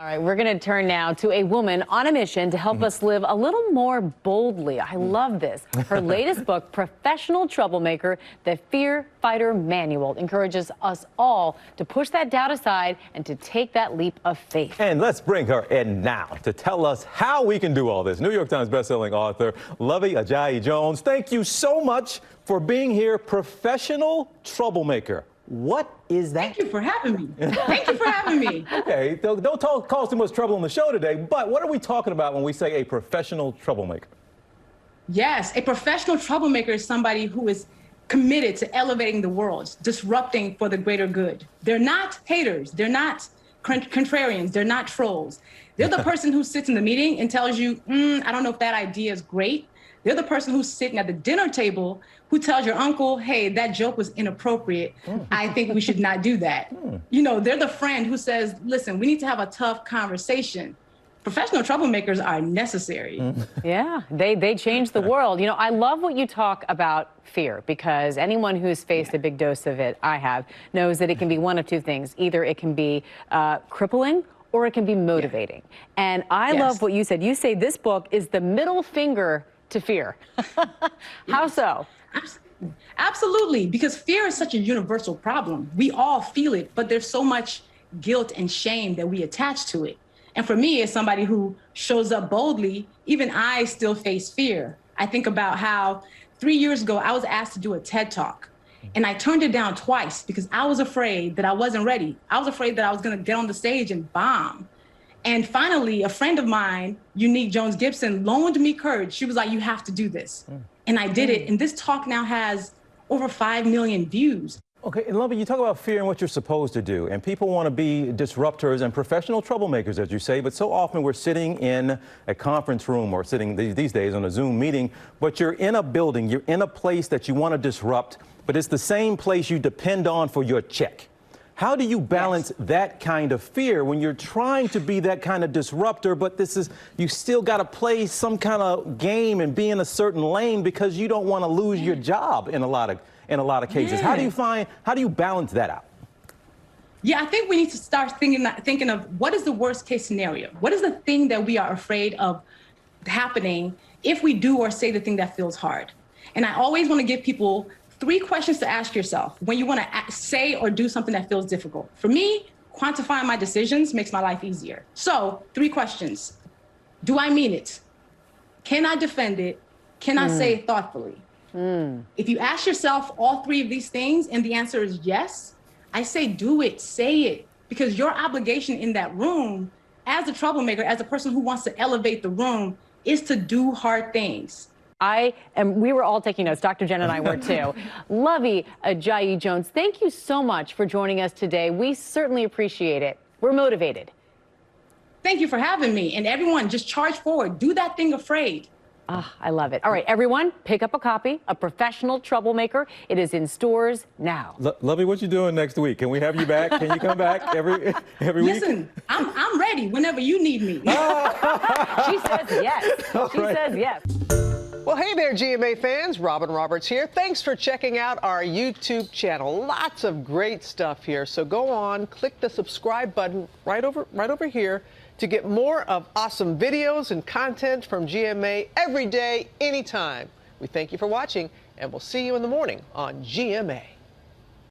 All right, we're going to turn now to a woman on a mission to help us live a little more boldly. I love this. Her latest book, Professional Troublemaker, The Fear Fighter Manual, encourages us all to push that doubt aside and to take that leap of faith. And let's bring her in now to tell us how we can do all this. New York Times bestselling author Luvvie Ajayi Jones, thank you so much for being here. Professional Troublemaker. What is that? Thank you for having me. Thank you for having me. Okay, don't cause too much trouble on the show today, but what are we talking about when we say a professional troublemaker? Yes, a professional troublemaker is somebody who is committed to elevating the world, disrupting for the greater good. They're not haters. They're not contrarians. They're not trolls. They're the person who sits in the meeting and tells you, I don't know if that idea is great. They're the person who's sitting at the dinner table who tells your uncle, hey, that joke was inappropriate. I think we should not do that. You know, they're the friend who says, listen, we need to have a tough conversation. Professional troublemakers are necessary. Yeah, they change the world. You know, I love what you talk about fear, because anyone who's faced a big dose of it, I have, knows that it can be one of two things. Either it can be crippling or it can be motivating. And I love what you said. You say this book is the middle finger to fear. How so? Absolutely, because fear is such a universal problem. We all feel it, but there's so much guilt and shame that we attach to it. And for me, as somebody who shows up boldly, even I still face fear. I think about how 3 years ago, I was asked to do a TED Talk, and I turned it down twice because I was afraid that I wasn't ready. I was afraid that I was gonna get on the stage and bomb. And finally, a friend of mine, Unique Jones Gibson, loaned me courage. She was like, you have to do this. And I did it. And this talk now has over 5 million views. Okay, and Luvvie, you talk about fear and what you're supposed to do. And people want to be disruptors and professional troublemakers, as you say. But so often we're sitting in a conference room or sitting these days on a Zoom meeting, but you're in a building, you're in a place that you want to disrupt, but it's the same place you depend on for your check. How do you balance that kind of fear when you're trying to be that kind of disruptor, but you still got to play some kind of game and be in a certain lane because you don't want to lose your job in a lot of cases. How do you balance that out? Yeah, I think we need to start thinking of what is the worst case scenario? What is the thing that we are afraid of happening if we do or say the thing that feels hard? And I always want to give people 3 questions to ask yourself when you want to say or do something that feels difficult. For me, quantifying my decisions makes my life easier. So 3 questions. Do I mean it? Can I defend it? Can I say it thoughtfully? If you ask yourself all 3 of these things and the answer is yes, I say do it, say it, because your obligation in that room as a troublemaker, as a person who wants to elevate the room, is to do hard things. We were all taking notes. Dr. Jen and I were too. Luvvie Ajayi Jones, thank you so much for joining us today. We certainly appreciate it. We're motivated. Thank you for having me. And everyone, just charge forward. Do that thing afraid. I love it. All right, everyone, pick up a copy of Professional Troublemaker. It is in stores now. Luvvie, what you doing next week? Can we have you back? Can you come back every week? Listen, I'm ready whenever you need me. She says yes. She says yes. Well, hey there, GMA fans. Robin Roberts here. Thanks for checking out our YouTube channel. Lots of great stuff here. So go on, click the subscribe button right over here to get more of awesome videos and content from GMA every day, anytime. We thank you for watching, and we'll see you in the morning on GMA.